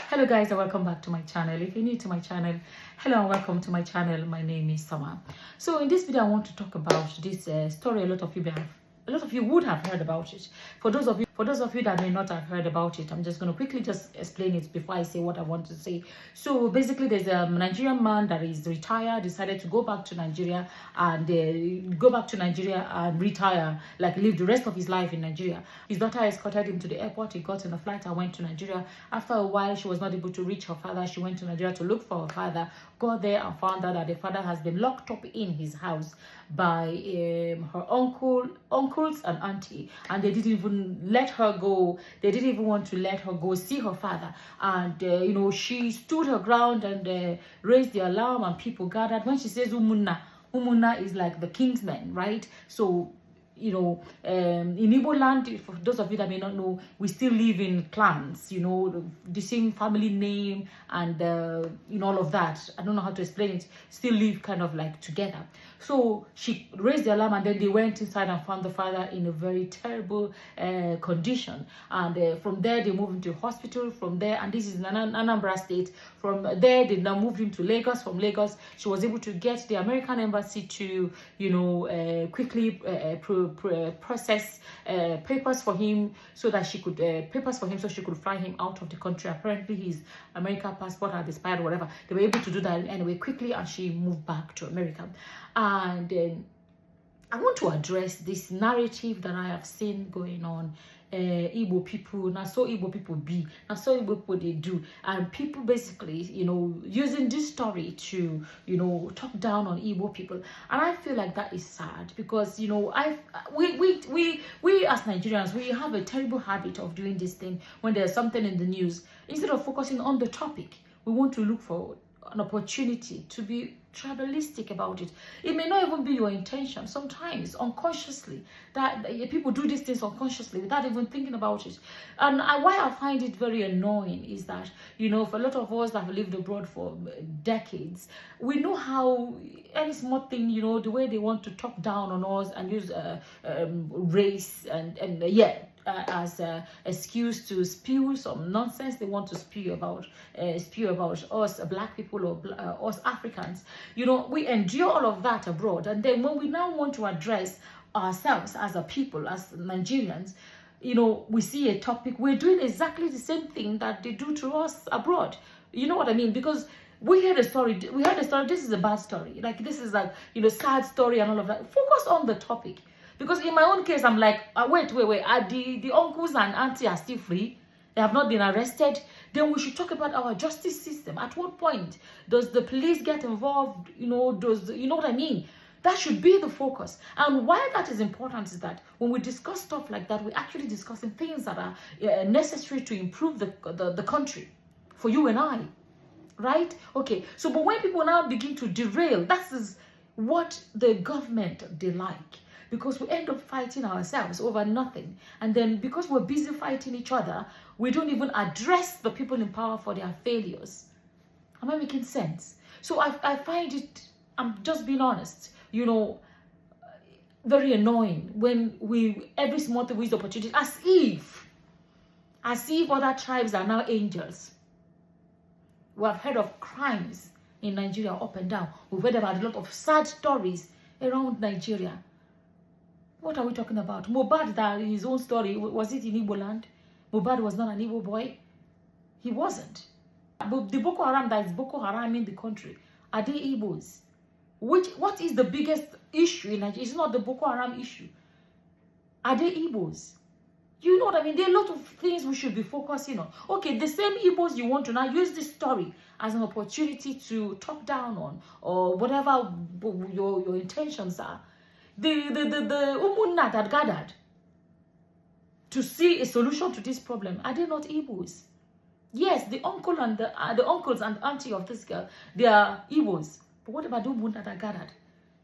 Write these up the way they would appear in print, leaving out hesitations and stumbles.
Hello guys, and welcome back to my channel. If you're new to my channel, hello and welcome to my channel. My name is Summer. So in this video I want to talk about this story. A lot of you would have heard about it. For those of you that may not have heard about it, I'm just going to quickly just explain it before I say what I want to say. So basically, there's a Nigerian man that is retired, decided to go back to Nigeria and retire, like live the rest of his life in Nigeria. His daughter escorted him to the airport. He got in a flight and went to Nigeria. After a while, she was not able to reach her father. She went to Nigeria to look for her father, got there and found out that the father has been locked up in his house by her uncles and auntie, and they didn't even let her go. They didn't even want to let her go see her father. And she stood her ground and raised the alarm, and people gathered. When she says umunna is like the kingsmen, right? So in Igbo land, for those of you that may not know, we still live in clans, the same family name and all of that. I don't know how to explain it. Still live kind of like together. So she raised the alarm, and then they went inside and found the father in a very terrible condition. And from there, they moved him to hospital. From there, and this is in Anambra State. From there, they now moved him to Lagos. From Lagos, she was able to get the American embassy to, quickly process papers for him so that she could she could fly him out of the country. Apparently, his American passport had expired, whatever. They were able to do that anyway quickly, and she moved back to America. And I want to address this narrative that I have seen going on. Igbo people, now so Igbo people be, now so Igbo people they do, and people basically, using this story to, talk down on Igbo people, and I feel like that is sad because, we as Nigerians, we have a terrible habit of doing this thing when there's something in the news. Instead of focusing on the topic, we want to look for an opportunity to be tribalistic about it. It may not even be your intention. Sometimes unconsciously, that people do these things unconsciously without even thinking about it. And why I find it very annoying is that, for a lot of us that have lived abroad for decades, we know how any small thing, the way they want to talk down on us and use race and as an excuse to spew some nonsense they want to spew about us black people or us Africans. We endure all of that abroad, and then when we now want to address ourselves as a people, as Nigerians, we see a topic, we're doing exactly the same thing that they do to us abroad. You know what I mean? Because we heard a story, this is a bad story, like this is like, sad story and all of that. Focus on the topic. Because in my own case, I'm like, wait, are the uncles and auntie are still free? They have not been arrested? Then we should talk about our justice system. At what point does the police get involved? You know what I mean? That should be the focus. And why that is important is that when we discuss stuff like that, we're actually discussing things that are necessary to improve the country for you and I, right? Okay, so but when people now begin to derail, that is what the government they like. Because we end up fighting ourselves over nothing. And then because we're busy fighting each other, we don't even address the people in power for their failures. Am I making sense? So I find it, I'm just being honest, very annoying when every small thing we use the opportunity, as if other tribes are now angels. We have heard of crimes in Nigeria up and down. We've heard about a lot of sad stories around Nigeria. What are we talking about? Mohbad, that his own story, was it in Igbo land? Mohbad was not an Igbo boy. He wasn't. But the Boko Haram that is Boko Haram in the country, are they Igbos? What is the biggest issue in Nigeria? It's not the Boko Haram issue. Are they Igbos? You know what I mean? There are a lot of things we should be focusing on. Okay, the same Igbos you want to now use this story as an opportunity to talk down on, or whatever your intentions are. The umunna that gathered to see a solution to this problem, are they not Igbos? Yes, the uncle and the uncles and auntie of this girl, they are Igbos. But what about the umunna that gathered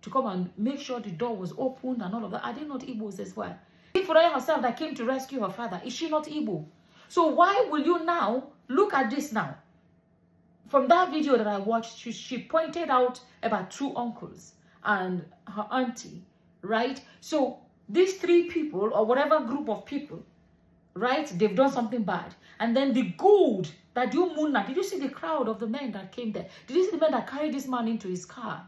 to come and make sure the door was opened and all of that? Are they not Igbos as well? Ifunanya herself that came to rescue her father, is she not Igbo? So why will you now look at this now? From that video that I watched, she pointed out about 2 uncles and her auntie. Right? So these 3 people or whatever group of people, right, they've done something bad, and then the good That you Muna, did you see the crowd of the men that came there? Did you see the men that carried this man into his car?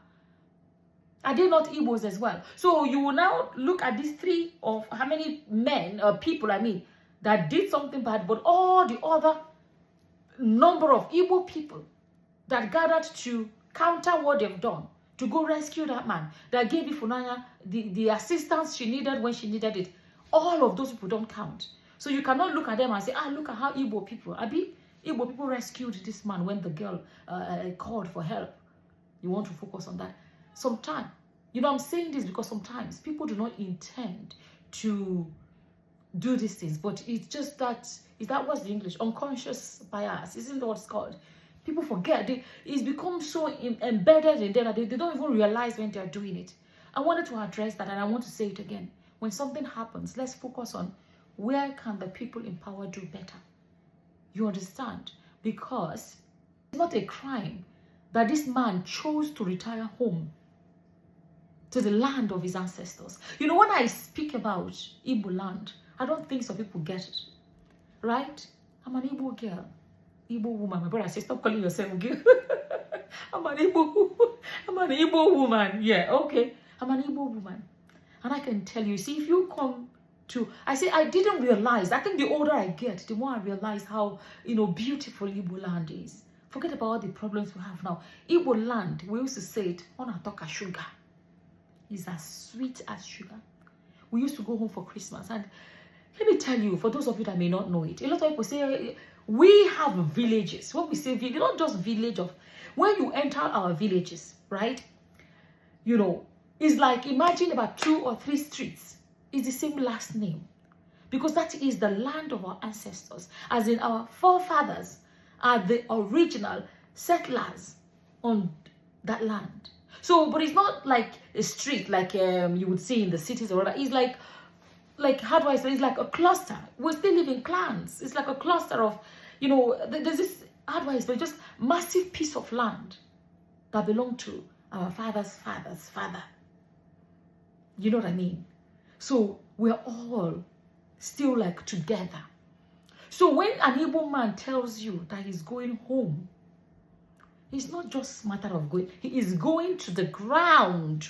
Are they not Igbos as well? So you will now look at these three of how many men or people, I mean, that did something bad, but all the other number of Igbo people that gathered to counter what they've done, to go rescue that man, that gave Ifunanya the assistance she needed when she needed it. All of those people don't count. So you cannot look at them and say, look at how Igbo people, Igbo people rescued this man when the girl called for help. You want to focus on that. Sometimes, you know, I'm saying this because sometimes people do not intend to do these things, but it's just that, is that what's the English? Unconscious bias, isn't that what it's called? People forget. It's become so embedded in them that they don't even realize when they're doing it. I wanted to address that, and I want to say it again. When something happens, let's focus on where can the people in power do better. You understand? Because it's not a crime that this man chose to retire home to the land of his ancestors. You know, when I speak about Igbo land, I don't think some people get it. Right? I'm an Igbo girl. Igbo woman. My brother says, stop calling yourself girl. I'm an Igbo woman. Yeah, okay. I'm an Igbo woman. And I can tell you, see, if you come to, I say, I didn't realize, I think the older I get, the more I realize how, you know, beautiful Igbo land is. Forget about all the problems we have now. Igbo land, we used to say it, on a talk of sugar. It's as sweet as sugar. We used to go home for Christmas, and let me tell you, for those of you that may not know it, a lot of people say, we have villages. When we say village, not just village of, when you enter our villages, right? You know, it's like, imagine about 2 or 3 streets. It's the same last name. Because that is the land of our ancestors. As in, our forefathers are the original settlers on that land. So, but it's not like a street like you would see in the cities or whatever. It's like how do I say? It's like a cluster. We still live in clans. It's like a cluster of, you know, there's this, how do I say, just massive piece of land that belonged to our father's father. You know what I mean? So we're all still like together. So when an Igbo man tells you that he's going home, it's not just a matter of going. He is going to the ground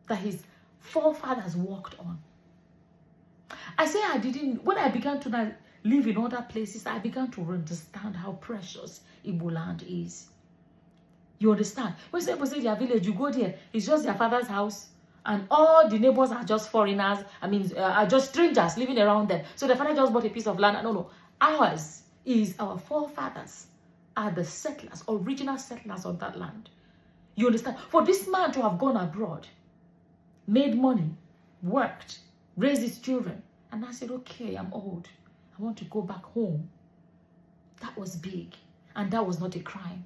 that his forefathers walked on. I say I didn't, when I began to live in other places, I began to understand how precious Igbo land is. You understand? When people say their village, you go there, it's just their father's house, and all the neighbors are just foreigners, are just strangers living around them. So the father just bought a piece of land. No. Ours is our forefathers are the settlers, original settlers of that land. You understand? For this man to have gone abroad, made money, worked, raised his children, and I said, okay, I'm old. I want to go back home. That was big. And that was not a crime.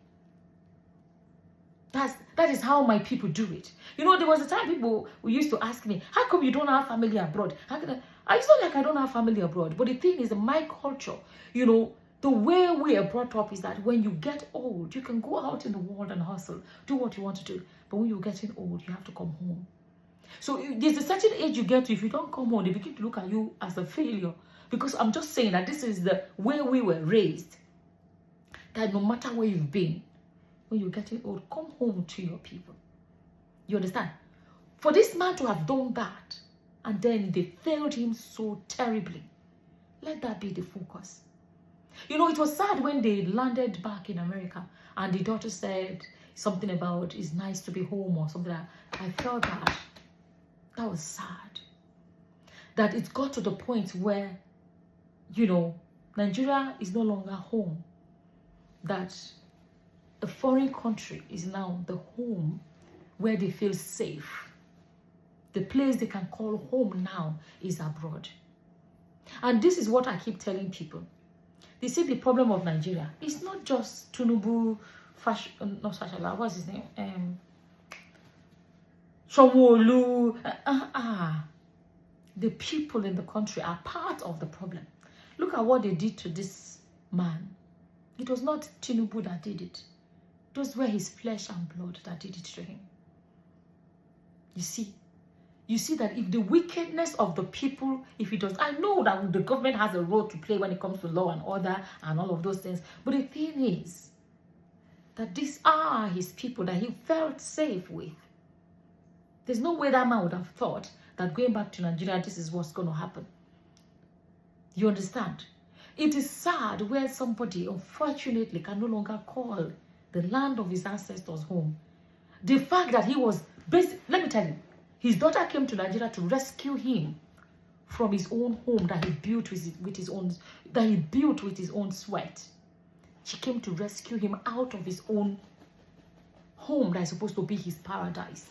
That is how my people do it. You know, there was a time people who used to ask me, how come you don't have family abroad? It's not like I don't have family abroad. But the thing is, my culture, you know, the way we are brought up is that when you get old, you can go out in the world and hustle, do what you want to do. But when you're getting old, you have to come home. So there's a certain age you get to, if you don't come home, they begin to look at you as a failure. Because I'm just saying that this is the way we were raised. That no matter where you've been, when you're getting old, come home to your people. You understand? For this man to have done that, and then they failed him so terribly, let that be the focus. You know, it was sad when they landed back in America, and the daughter said something about, it's nice to be home, or something like that. I felt that. That was sad. That it got to the point where, you know, Nigeria is no longer home. That a foreign country is now the home where they feel safe. The place they can call home now is abroad. And this is what I keep telling people. They say the problem of Nigeria is not just Tinubu, not Fashola, what's his name? Shomolu. The people in the country are part of the problem. Look at what they did to this man. It was not Tinubu that did it. Those were his flesh and blood that did it to him. You see, you see that if the wickedness of the people, if it does, I know that the government has a role to play when it comes to law and order and all of those things. But the thing is that these are his people that he felt safe with. There's no way that man would have thought that going back to Nigeria, this is what's going to happen. You understand? It is sad where somebody, unfortunately, can no longer call the land of his ancestors home. The fact that he was, let me tell you, his daughter came to Nigeria to rescue him from his own home that he built with his own sweat. She came to rescue him out of his own home that is supposed to be his paradise.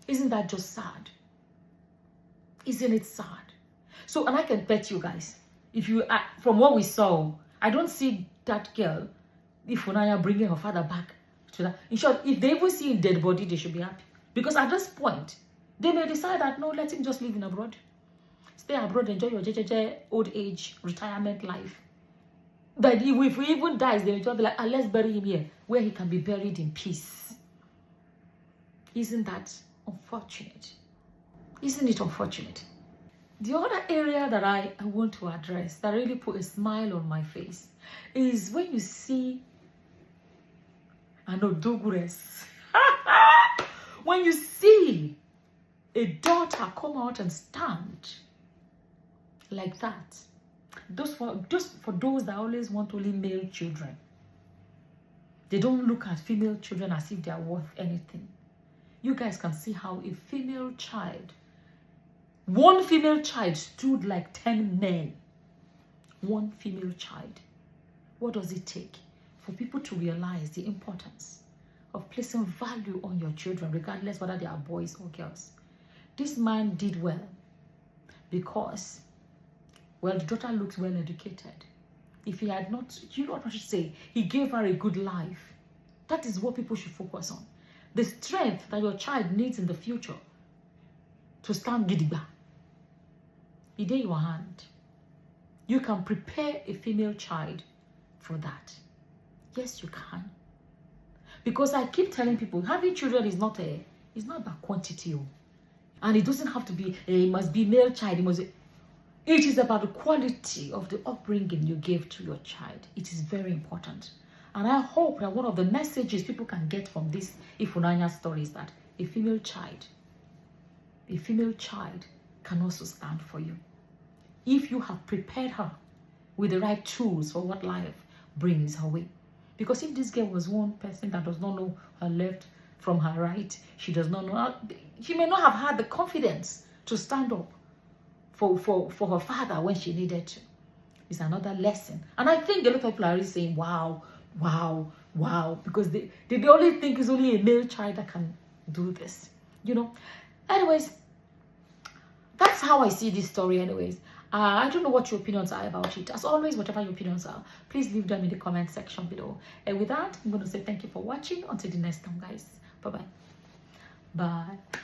Isn't that just sad? Isn't it sad? So, and I can bet you guys, if you, from what we saw, I don't see that girl, Ifunanya, bringing her father back to that. In short, if they even see a dead body, they should be happy. Because at this point, they may decide that, no, let him just live in abroad. Stay abroad, enjoy your JJJ, old age, retirement life. But if he even dies, they will just be like, let's bury him here, where he can be buried in peace. Isn't that unfortunate? Isn't it unfortunate? The other area that I want to address that really put a smile on my face is when you see an Odogures. When you see a daughter come out and stand like that. Just for those that always want only male children. They don't look at female children as if they are worth anything. You guys can see how a female child, one female child stood like 10 men. One female child. What does it take for people to realize the importance of placing value on your children, regardless whether they are boys or girls? This man did well because, well, the daughter looks well educated. If he had not, you know what I should say, he gave her a good life. That is what people should focus on. The strength that your child needs in the future to stand gidigba. It's in your hand. You can prepare a female child for that. Yes, you can. Because I keep telling people, having children is not about quantity. And it doesn't have to be, it must be male child. It is about the quality of the upbringing you give to your child. It is very important. And I hope that one of the messages people can get from this Ifunanya story is that a female child can also stand for you. If you have prepared her with the right tools for what life brings her way. Because if this girl was one person that does not know her left from her right, she does not know, she may not have had the confidence to stand up for her father when she needed to. It's another lesson. And I think a lot of people are really saying, wow, wow, wow, because they only think it's only a male child that can do this, you know. Anyways, that's how I see this story anyways. I don't know what your opinions are about it. As always, whatever your opinions are, please leave them in the comment section below. And with that, I'm going to say thank you for watching. Until the next time, guys. Bye-bye. Bye.